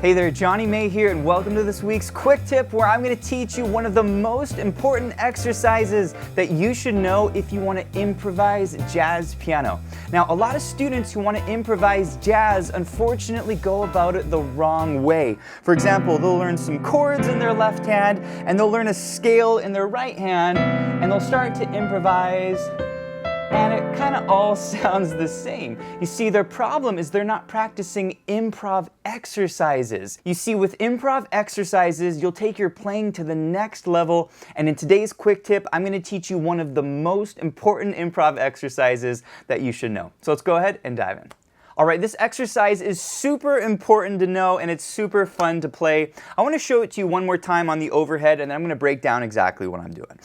Hey there, Jonny May here, and welcome to this week's quick tip where I'm going to teach you one of the most important exercises that you should know if you want to improvise jazz piano. Now, a lot of students who want to improvise jazz unfortunately go about it the wrong way. For example, they'll learn some chords in their left hand, and they'll learn a scale in their right hand, and they'll start to improvise, and it kind of all sounds the same. You see, their problem is they're not practicing improv exercises. You see, with improv exercises, you'll take your playing to the next level, and in today's quick tip, I'm going to teach you one of the most important improv exercises that you should know. So let's go ahead and dive in. All right, this exercise is super important to know, and it's super fun to play. I want to show it to you one more time on the overhead, and then I'm going to break down exactly what I'm doing.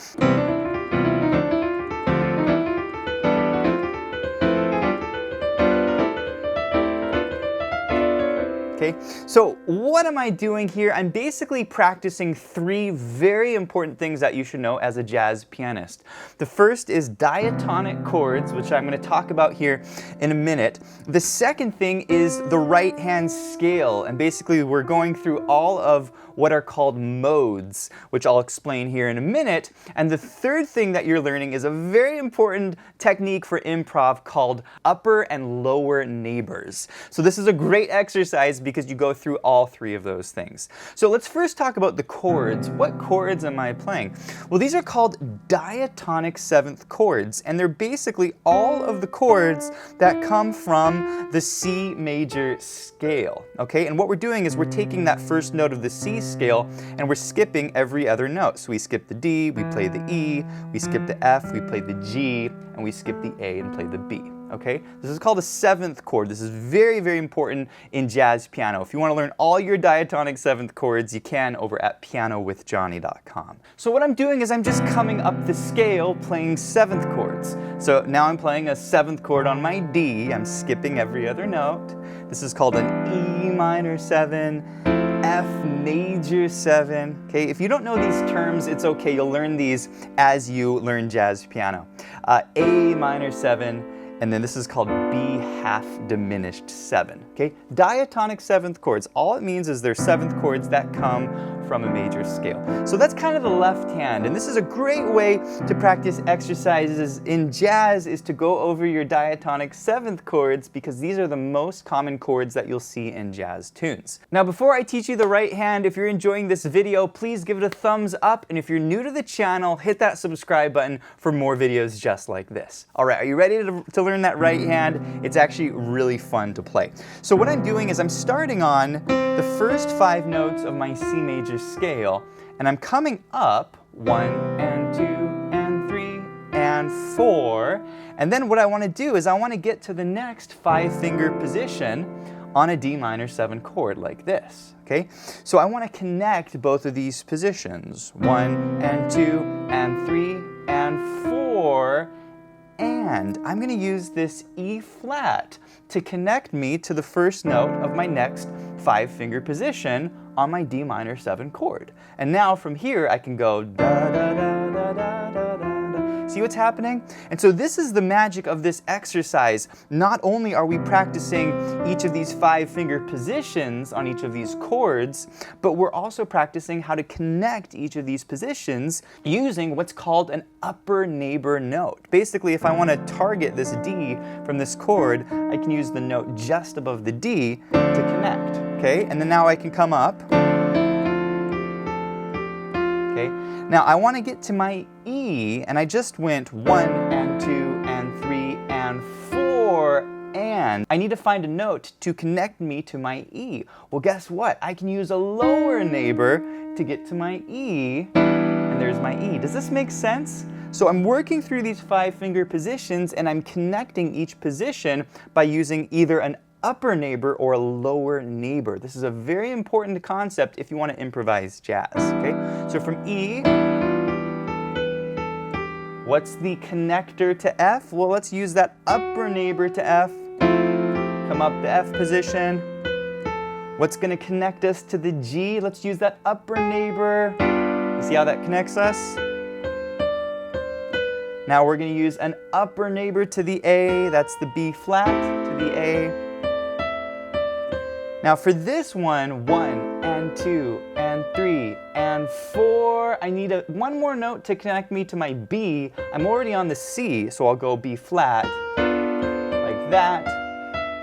Okay, so what am I doing here? I'm basically practicing three very important things that you should know as a jazz pianist. The first is diatonic chords, which I'm going to talk about here in a minute. The second thing is the right hand scale, and basically we're going through all of what are called modes, which I'll explain here in a minute. And the third thing that you're learning is a very important technique for improv called upper and lower neighbors. So this is a great exercise because you go through all three of those things. So let's first talk about the chords. What chords am I playing? Well, these are called diatonic seventh chords, and they're basically all of the chords that come from the C major scale. Okay, and what we're doing is we're taking that first note of the C scale and we're skipping every other note. So we skip the D, we play the E, we skip the F, we play the G, and we skip the A and play the B. Okay, this is called a seventh chord. This is very, very important in jazz piano. If you want to learn all your diatonic seventh chords, you can over at pianowithjonny.com. So what I'm doing is I'm just coming up the scale playing seventh chords. So now I'm playing a seventh chord on my D. I'm skipping every other note. This is called an E minor 7, F major 7. Okay, if you don't know these terms, it's okay. You'll learn these as you learn jazz piano. A minor 7, and then this is called B half diminished 7. Okay, diatonic seventh chords. All it means is they're seventh chords that come from a major scale. So that's kind of the left hand, and this is a great way to practice exercises in jazz is to go over your diatonic seventh chords because these are the most common chords that you'll see in jazz tunes. Now, before I teach you the right hand, if you're enjoying this video, please give it a thumbs up, and if you're new to the channel, hit that subscribe button for more videos just like this. All right, are you ready to learn that right hand? It's actually really fun to play. So what I'm doing is I'm starting on the first 5 notes of my C major scale, and I'm coming up 1 and 2 and 3 and 4, and then what I want to do is I want to get to the next 5-finger position on a D minor 7 chord like this. Okay, so I want to connect both of these positions, 1 and 2 and 3 and 4, and I'm going to use this E flat to connect me to the first note of my next 5-finger position on my D minor 7 chord. And now from here I can go da da da da da da da. See what's happening? And so this is the magic of this exercise. Not only are we practicing each of these 5-finger positions on each of these chords, but we're also practicing how to connect each of these positions using what's called an upper neighbor note. Basically, if I want to target this D from this chord, I can use the note just above the D to connect. Okay, and then now I can come up. Okay, now I want to get to my E, and I just went 1 and 2 and 3 and 4, and I need to find a note to connect me to my E. Well, guess what? I can use a lower neighbor to get to my E, and there's my E. Does this make sense? So I'm working through these 5-finger positions, and I'm connecting each position by using either an upper neighbor or a lower neighbor. This is a very important concept if you want to improvise jazz. Okay, so from E, what's the connector to F? Well, let's use that upper neighbor to F. Come up the F position. What's going to connect us to the G? Let's use that upper neighbor. You see how that connects us? Now we're going to use an upper neighbor to the A. That's the B flat to the A. Now for this one, 1 and 2 and 3 and 4, I need one more note to connect me to my B. I'm already on the C, so I'll go B flat, like that.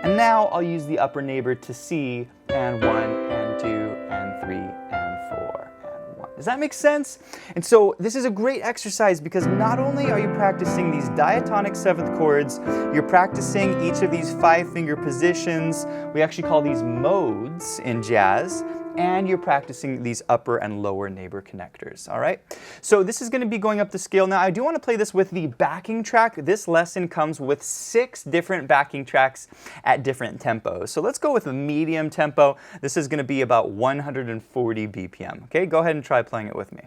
And now I'll use the upper neighbor to C, and 1 and 2 and 3 and 4 and 1. Does that make sense? And so this is a great exercise because not only are you practicing these diatonic 7th chords, you're practicing each of these 5-finger positions. We actually call these modes in jazz. And you're practicing these upper and lower neighbor connectors, all right? So this is going to be going up the scale. Now I do want to play this with the backing track. This lesson comes with 6 different backing tracks at different tempos. So let's go with a medium tempo. This is going to be about 140 BPM, okay? Go ahead and try playing it with me.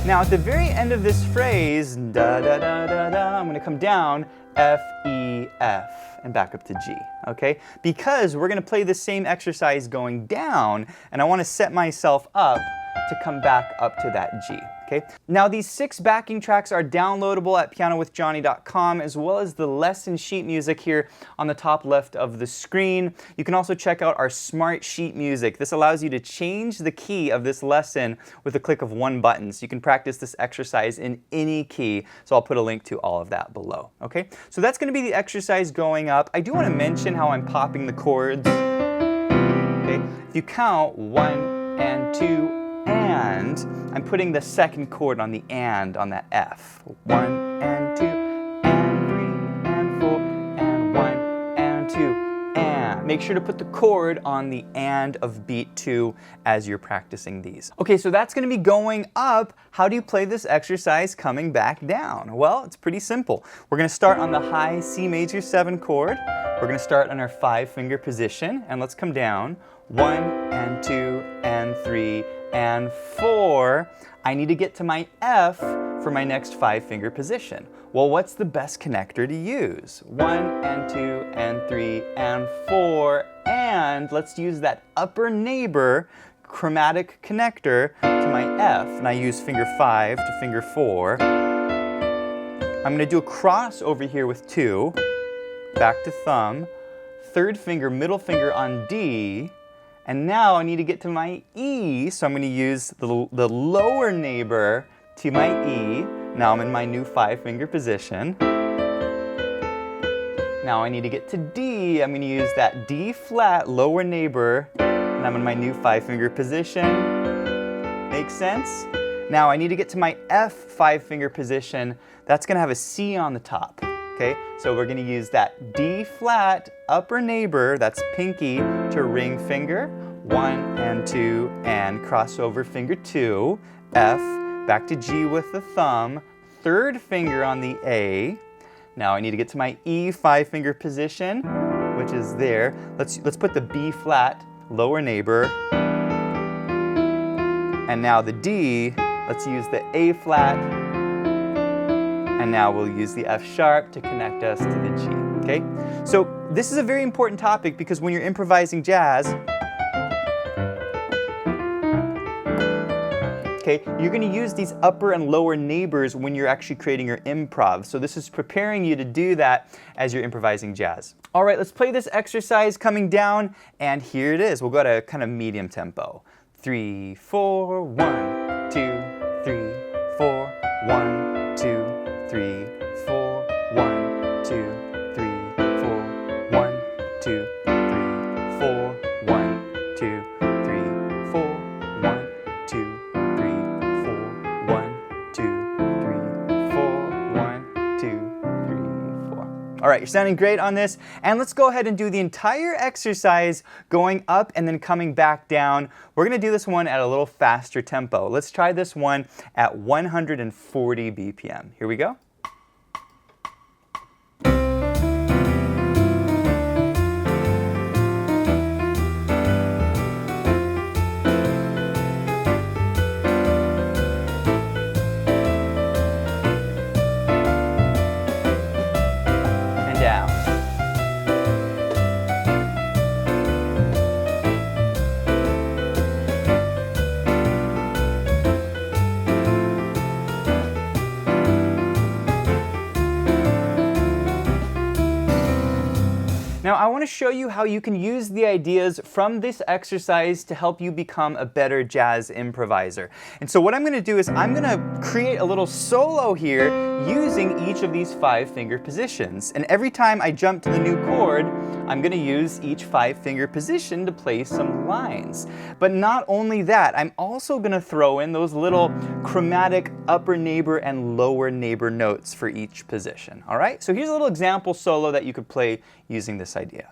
Now at the very end of this phrase, da da da da da, I'm going to come down, F, E, F, and back up to G, okay? Because we're going to play the same exercise going down, and I want to set myself up to come back up to that G, okay? Now these 6 backing tracks are downloadable at pianowithjonny.com, as well as the lesson sheet music here on the top left of the screen. You can also check out our smart sheet music. This allows you to change the key of this lesson with a click of one button. So you can practice this exercise in any key. So I'll put a link to all of that below, okay? So that's going to be the exercise going up. I do want to mention how I'm popping the chords, okay? If you count 1 and 2 and, I'm putting the second chord on the and on that F. 1 and 2 and 3 and 4 and 1 and 2 and. Make sure to put the chord on the and of beat 2 as you're practicing these. Okay, so that's going to be going up. How do you play this exercise coming back down? Well, it's pretty simple. We're going to start on the high C major 7 chord. We're going to start on our 5-finger position, and let's come down. 1 and 2 and 3 and 4. I need to get to my F for my next 5-finger position. Well, what's the best connector to use? 1 and 2 and 3 and 4, and let's use that upper neighbor chromatic connector to my F, and I use finger 5 to finger 4. I'm going to do a cross over here with 2, back to thumb, 3rd finger, middle finger on D, and now I need to get to my E, so I'm going to use the lower neighbor to my E. Now I'm in my new 5-finger position. Now I need to get to D. I'm going to use that D flat lower neighbor, and I'm in my new 5-finger position. Make sense? Now I need to get to my F 5-finger position. That's going to have a C on the top. Okay, so we're going to use that D flat upper neighbor, that's pinky, to ring finger, 1 and 2, and crossover finger 2, F, back to G with the thumb, 3rd finger on the A. Now I need to get to my E 5-finger position, which is there. Let's put the B flat lower neighbor, and now the D. Let's use the A flat. And now we'll use the F sharp to connect us to the G, okay? So this is a very important topic because when you're improvising jazz, okay, you're going to use these upper and lower neighbors when you're actually creating your improv. So this is preparing you to do that as you're improvising jazz. All right, let's play this exercise coming down, and here it is. We'll go to kind of medium tempo. 3, 4, 1, 2, 3, 4, 1, 2, 3, 4, 1, 2, 3, 4, 1, 2, 3, 4, 1, 2, 3, 4, 1, 2, 3, 4, 1, 2, 3, 4, 1, 2, 3, 4. All right, you're sounding great on this. And let's go ahead and do the entire exercise going up and then coming back down. We're going to do this one at a little faster tempo. Let's try this one at 140 BPM. Here we go. Now I want to show you how you can use the ideas from this exercise to help you become a better jazz improviser. And so what I'm going to do is I'm going to create a little solo here using each of these 5-finger positions. And every time I jump to the new chord, I'm going to use each 5-finger position to play some lines. But not only that, I'm also going to throw in those little chromatic upper neighbor and lower neighbor notes for each position. All right? So here's a little example solo that you could play using this idea.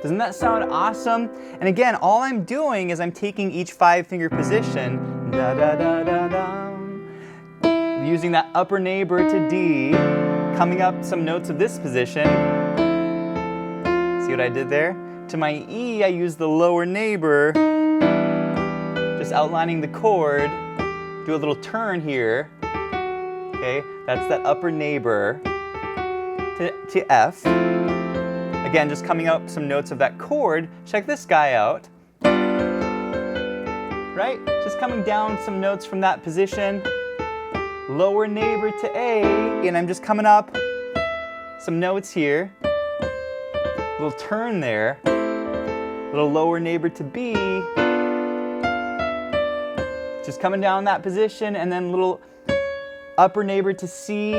Doesn't that sound awesome? And again, all I'm doing is I'm taking each 5-finger position, da da da da da, using that upper neighbor to D, coming up some notes of this position. See what I did there? To my E, I use the lower neighbor, just outlining the chord, do a little turn here. Okay, that's that upper neighbor to F. Again, just coming up some notes of that chord. Check this guy out. Right? Just coming down some notes from that position. Lower neighbor to A, and I'm just coming up some notes here. Little turn there. Little lower neighbor to B. Just coming down that position, and then little upper neighbor to C,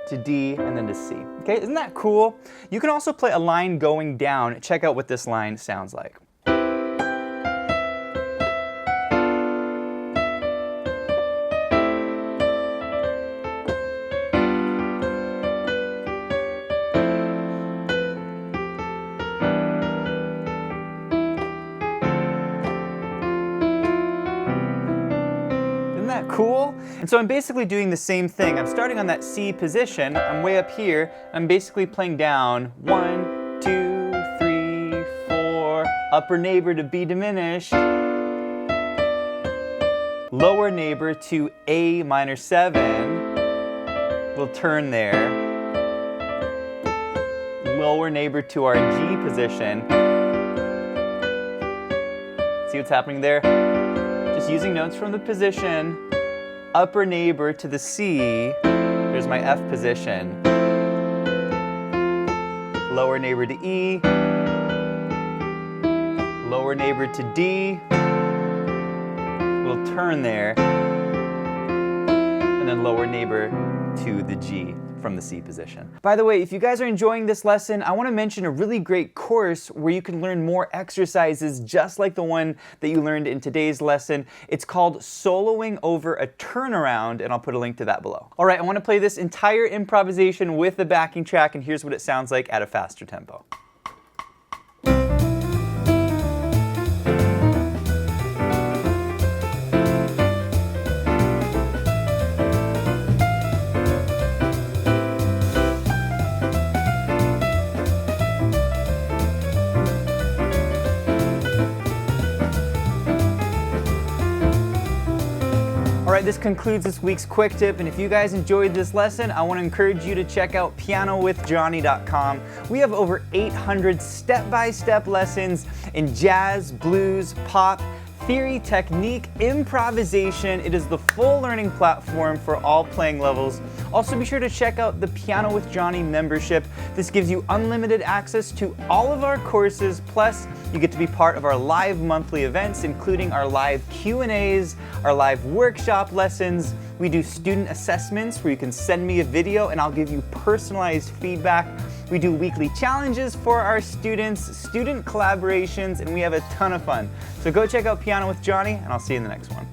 to D, and then to C. Okay, isn't that cool? You can also play a line going down. Check out what this line sounds like. Cool? And so I'm basically doing the same thing. I'm starting on that C position, I'm way up here, I'm basically playing down 1, 2, 3, 4, upper neighbor to B diminished, lower neighbor to A minor 7, we'll turn there, lower neighbor to our G position. See what's happening there? Just using notes from the position. Upper neighbor to the C, there's my F position. Lower neighbor to E, lower neighbor to D, little turn there, and then lower neighbor to the G from the C position. By the way, if you guys are enjoying this lesson, I want to mention a really great course where you can learn more exercises just like the one that you learned in today's lesson. It's called Soloing Over a Turnaround, and I'll put a link to that below. All right, I want to play this entire improvisation with the backing track, and here's what it sounds like at a faster tempo. Alright, this concludes this week's quick tip, and if you guys enjoyed this lesson, I want to encourage you to check out pianowithjonny.com. We have over 800 step-by-step lessons in jazz, blues, pop, theory, technique, improvisation. It is the full learning platform for all playing levels. Also, be sure to check out the Piano with Jonny membership. This gives you unlimited access to all of our courses, plus you get to be part of our live monthly events, including our live Q&As, our live workshop lessons. We do student assessments where you can send me a video and I'll give you personalized feedback. We do weekly challenges for our students, student collaborations, and we have a ton of fun. So go check out Piano with Jonny, and I'll see you in the next one.